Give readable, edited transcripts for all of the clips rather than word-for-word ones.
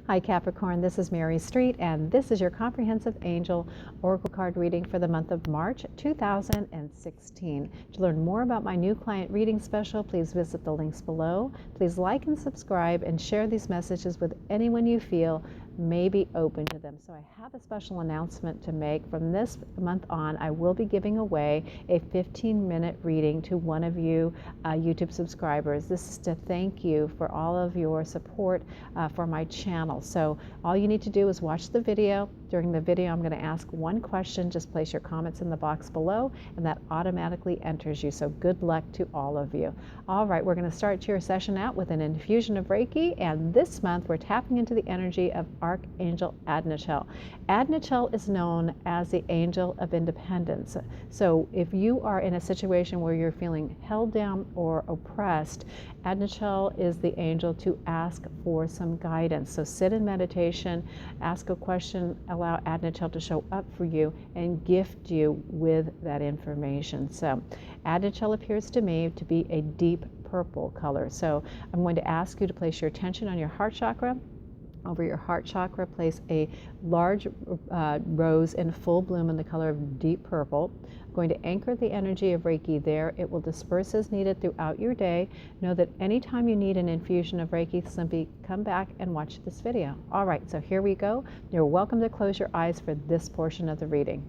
Hi Capricorn, this is Mary Street and this is your comprehensive angel oracle card reading for the month of March 2016. To learn more about my new client reading special, please visit the links below. Please like and subscribe and share these messages with anyone you feel may be open to them. So I have a special announcement to make. From this month on, I will be giving away a 15-minute reading to one of you YouTube subscribers. This is to thank you for all of your support for my channel. So all you need to do is watch the video. During the video, I'm going to ask one question. Just place your comments in the box below, and that automatically enters you. So good luck to all of you. All right, we're going to start your session out with an infusion of Reiki, and this month we're tapping into the energy of Archangel Adnachiel. Adnachiel is known as the angel of independence. So if you are in a situation where you're feeling held down or oppressed, Adnachiel is the angel to ask for some guidance. So sit in meditation, ask a question, allow Adnachiel to show up for you and gift you with that information. So Adnachiel appears to me to be a deep purple color. So I'm going to ask you to place your attention on your heart chakra. Over your heart chakra, place a large rose in full bloom in the color of deep purple. I'm going to anchor the energy of Reiki there. It will disperse as needed throughout your day. Know that anytime you need an infusion of Reiki, simply come back and watch this video. All right, so here we go. You're welcome to close your eyes for this portion of the reading.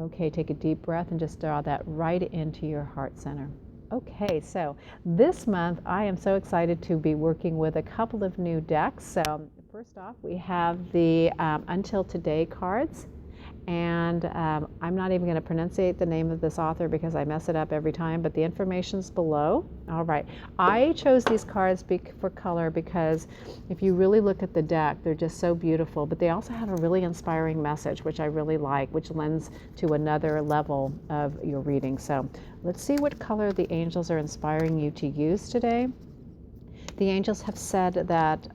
Okay, take a deep breath and just draw that right into your heart center. Okay, so this month I am so excited to be working with a couple of new decks. So first off, we have the Until Today cards. And I'm not even going to pronunciate the name of this author because I mess it up every time, but the information's below. All right. I chose these cards for color because if you really look at the deck, they're just so beautiful, but they also have a really inspiring message, which I really like, which lends to another level of your reading. So let's see what color the angels are inspiring you to use today. The angels have said that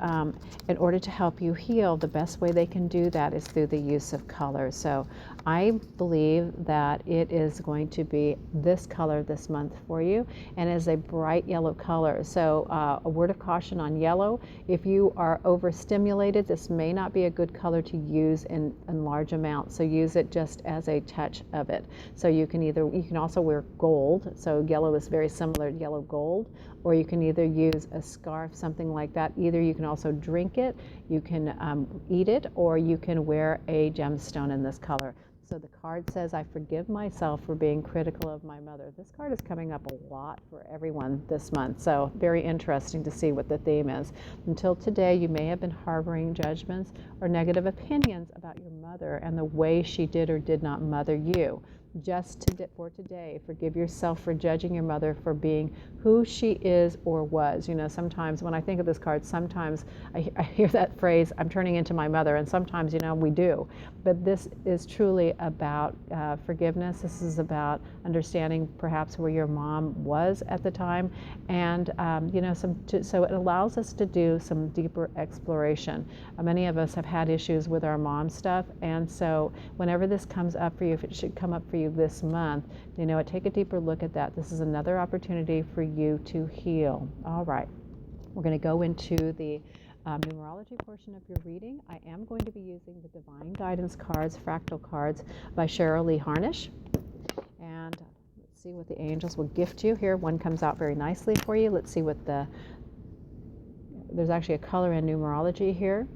in order to help you heal, the best way they can do that is through the use of color. So I believe that it is going to be this color this month for you, and is a bright yellow color. So a word of caution on yellow: if you are overstimulated, this may not be a good color to use in large amounts. So use it just as a touch of it. So you can also wear gold. So yellow is very similar to yellow gold, or you can either use a scarf, something like that. Either you can also drink it, you can eat it, or you can wear a gemstone in this color. So the card says, I forgive myself for being critical of my mother. This card is coming up a lot for everyone this month, so very interesting to see what the theme is. Until today, you may have been harboring judgments or negative opinions about your mother and the way she did or did not mother you. For today, forgive yourself for judging your mother for being who she is or was. You know, sometimes when I think of this card, sometimes I hear that phrase, I'm turning into my mother, and sometimes, you know, we do. But this is truly about forgiveness. This is about understanding perhaps where your mom was at the time, and you know, so it allows us to do some deeper exploration. Many of us have had issues with our mom stuff, and so whenever this comes up for you, if it should come up for you this month, you know, take a deeper look at that. This is another opportunity for you to heal. All right, we're going to go into the numerology portion of your reading. I am going to be using the Divine Guidance cards, Fractal cards by Cheryl Harnish. And let's see what the angels will gift you here. One comes out very nicely for you. Let's see what there's actually a color in numerology here.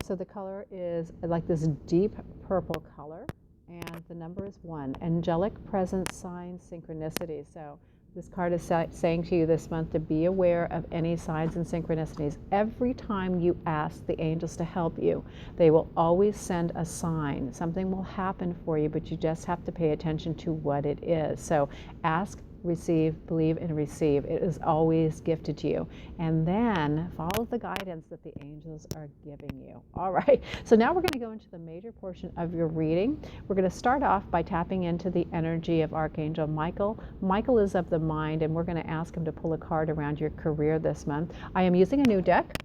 So the color is like this deep purple color. And the number is 1, angelic presence, signs, synchronicity. So this card is saying to you this month to be aware of any signs and synchronicities. Every time you ask the angels to help you, they will always send a sign. Something will happen for you, but you just have to pay attention to what it is. So ask, receive, believe, and receive. It is always gifted to you. And then follow the guidance that the angels are giving you. All right, so now we're going to go into the major portion of your reading. We're going to start off by tapping into the energy of Archangel Michael. Michael is of the mind, and we're going to ask him to pull a card around your career this month. I am using a new deck.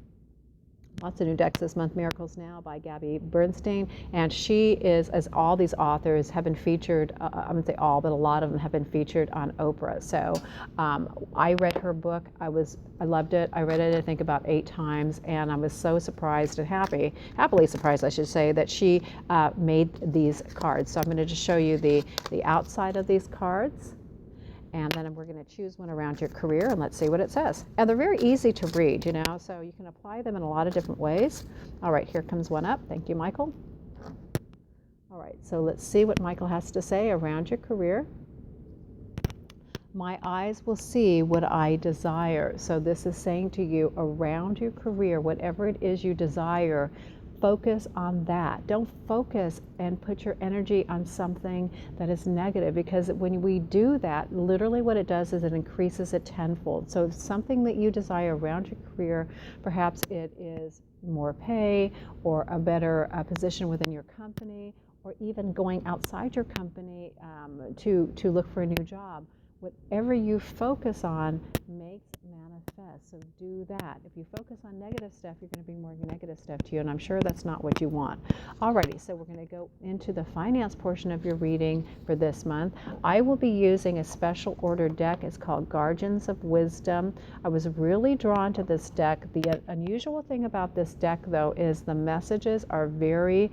Lots of new decks this month. Miracles Now by Bernstein, and she is, as all these authors have been featured, I wouldn't say all, but a lot of them have been featured on Oprah. So I read her book. I loved it. I read it, I think, about 8 times, and I was so surprised and happily surprised, I should say, that she made these cards. So I'm going to just show you the outside of these cards. And then we're going to choose one around your career, and let's see what it says. And they're very easy to read, so you can apply them in a lot of different ways. All right, here comes one up. Thank you, Michael. All right, so let's see what Michael has to say around your career. My eyes will see what I desire. So this is saying to you, around your career, whatever it is you desire, focus on that. Don't focus and put your energy on something that is negative, because when we do that, literally what it does is it increases it tenfold. So something that you desire around your career, perhaps it is more pay or a better position within your company, or even going outside your company to look for a new job. Whatever you focus on makes manifest. So do that. If you focus on negative stuff, you're going to bring more negative stuff to you, and I'm sure that's not what you want. Alrighty, so we're going to go into the finance portion of your reading for this month. I will be using a special ordered deck. It's called Guardians of Wisdom. I was really drawn to this deck. The unusual thing about this deck, though, is the messages are very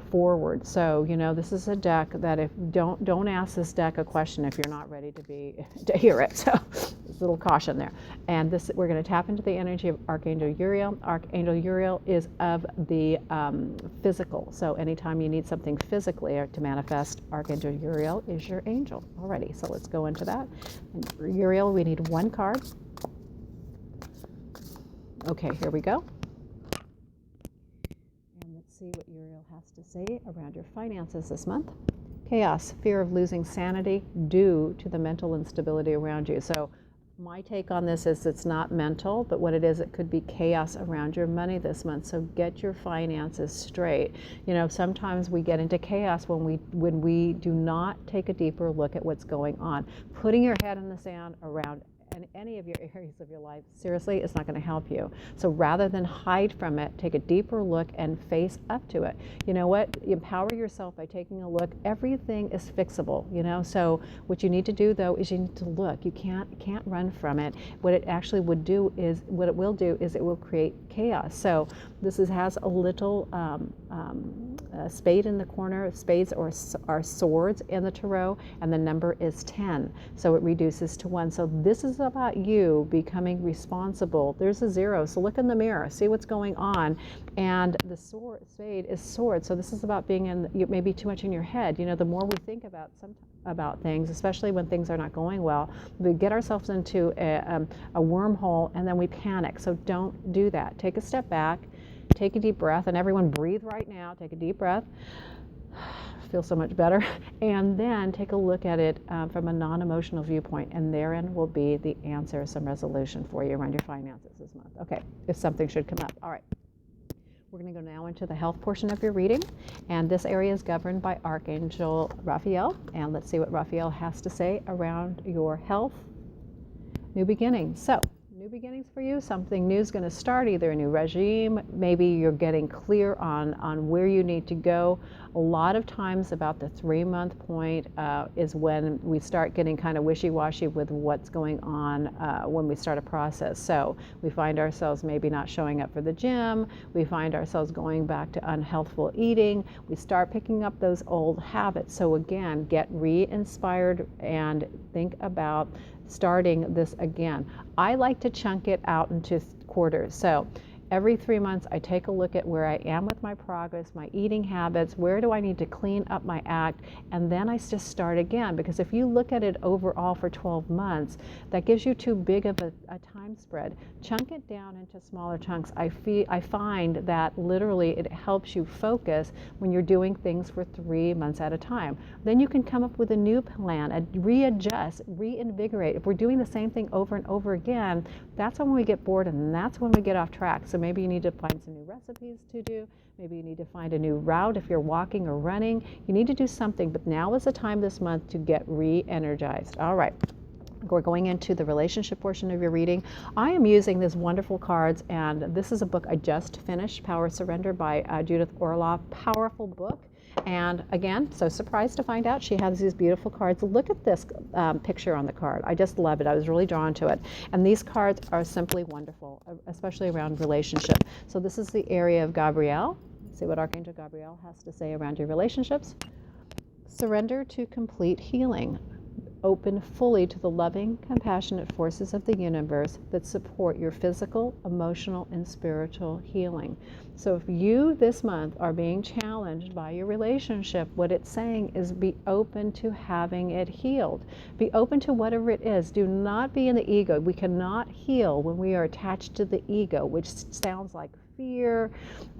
forward. So this is a deck that if don't ask this deck a question if you're not ready to hear it. So there's a little caution there. And this, we're going to tap into the energy of Archangel Uriel. Archangel Uriel is of the physical. So anytime you need something physically to manifest, Archangel Uriel is your angel. Alrighty, so let's go into that. And for Uriel, we need 1 card. Okay, here we go. See what Uriel has to say around your finances this month. Chaos, fear of losing sanity due to the mental instability around you. So my take on this is it's not mental, but what it is, it could be chaos around your money this month. So get your finances straight. Sometimes we get into chaos when we do not take a deeper look at what's going on. Putting your head in the sand around any of your areas of your life, seriously, it's not going to help you. So rather than hide from it, take a deeper look and face up to it. You know what? Empower yourself by taking a look. Everything is fixable, So what you need to do, though, is you need to look. You can't run from it. What it actually will do is it will create chaos. So this has a little spade in the corner. Spades are swords in the tarot, and the number is 10. So it reduces to 1. So this is about you becoming responsible. There's a 0. So look in the mirror, see what's going on. And the spade is sword. So this is about being maybe too much in your head. The more we think about things, especially when things are not going well, we get ourselves into a wormhole, and then we panic. So don't do that. Take a step back. Take a deep breath, and everyone breathe right now. Take a deep breath. Feel so much better. And then take a look at it from a non-emotional viewpoint, and therein will be the answer, some resolution for you around your finances this month. Okay, if something should come up. All right. We're going to go now into the health portion of your reading, and this area is governed by Archangel Raphael, and let's see what Raphael has to say around your health. New beginnings. So new beginnings for you. Something new is going to start, either a new regime, maybe you're getting clear on where you need to go. A lot of times about the 3-month point is when we start getting kind of wishy-washy with what's going on when we start a process. So we find ourselves maybe not showing up for the gym. We find ourselves going back to unhealthful eating. We start picking up those old habits. So again, get re-inspired and think about starting this again. I like to chunk it out into quarters. So every 3 months, I take a look at where I am with my progress, my eating habits, where do I need to clean up my act, and then I just start again. Because if you look at it overall for 12 months, that gives you too big of a time spread. Chunk it down into smaller chunks. I find that literally it helps you focus when you're doing things for 3 months at a time. Then you can come up with a new plan, and readjust, reinvigorate. If we're doing the same thing over and over again, that's when we get bored, and that's when we get off track. So maybe you need to find some new recipes to do. Maybe you need to find a new route if you're walking or running. You need to do something, but now is the time this month to get re-energized. All right. We're going into the relationship portion of your reading. I am using these wonderful cards, and this is a book I just finished, Power of Surrender by Judith Orloff. Powerful book. And again, so surprised to find out she has these beautiful cards. Look at this picture on the card. I just love it. I was really drawn to it. And these cards are simply wonderful, especially around relationship. So this is the area of Gabrielle. Let's see what Archangel Gabrielle has to say around your relationships. Surrender to complete healing. Open fully to the loving, compassionate forces of the universe that support your physical, emotional, and spiritual healing. So if you this month are being challenged by your relationship, what it's saying is be open to having it healed. Be open to whatever it is. Do not be in the ego. We cannot heal when we are attached to the ego, which sounds like fear.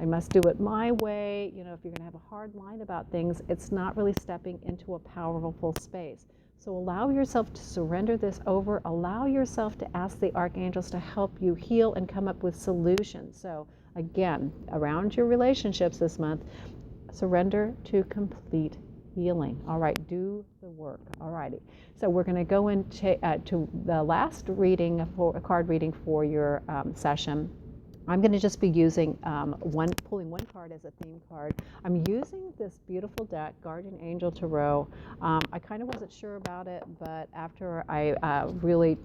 I must do it my way. You know, if you're going to have a hard line about things, it's not really stepping into a powerful space. So allow yourself to surrender this over. Allow yourself to ask the archangels to help you heal and come up with solutions. So again, around your relationships this month, surrender to complete healing. All right, do the work. All righty. So we're going to go into to the last reading, for a card reading for your session. I'm going to just be using pulling one card as a theme card. I'm using this beautiful deck, Guardian Angel Tarot. I kind of wasn't sure about it, but after I really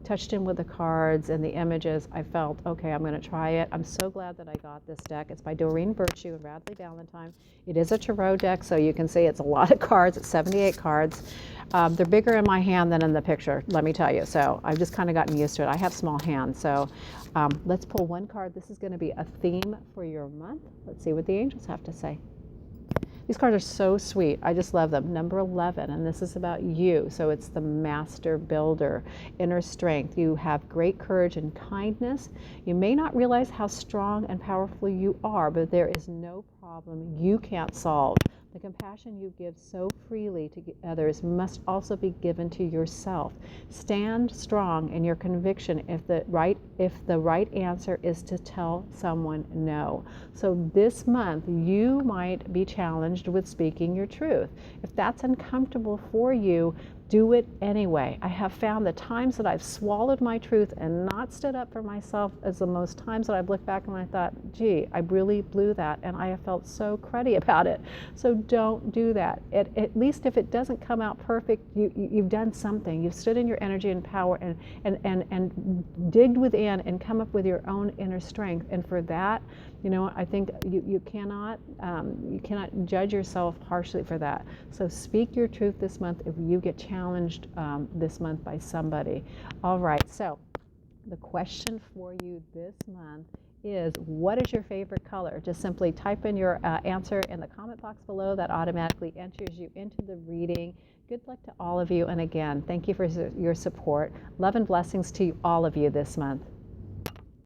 touched in with the cards and the images, I felt, okay, I'm going to try it. I'm so glad that I got this deck. It's by Doreen and Radley Valentine. It is a tarot deck, so you can see it's a lot of cards. It's 78 cards. They're bigger in my hand than in the picture, let me tell you. So I've just kind of gotten used to it. I have small hands, so let's pull one card. This is going to be a theme for your month. Let's see what the angels have to say. These cards are so sweet. I just love them. Number 11, and this is about you. So it's the master builder, inner strength. You have great courage and kindness. You may not realize how strong and powerful you are, but there is no problem you can't solve. The compassion you give so freely to others must also be given to yourself. Stand strong in your conviction if the right answer is to tell someone no. So this month you might be challenged with speaking your truth. If that's uncomfortable for you, do it anyway. I have found the times that I've swallowed my truth and not stood up for myself as the most times that I've looked back and I thought, gee, I really blew that, and I have felt so cruddy about it. So don't do that. At least if it doesn't come out perfect, you've done something. You've stood in your energy and power and digged within and come up with your own inner strength. And for that, you know, I think you cannot judge yourself harshly for that. So speak your truth this month if you get challenged this month by somebody. All right, so the question for you this month is, what is your favorite color? Just simply type in your answer in the comment box below. That automatically enters you into the reading. Good luck to all of you. And again, thank you for your support. Love and blessings to all of you this month.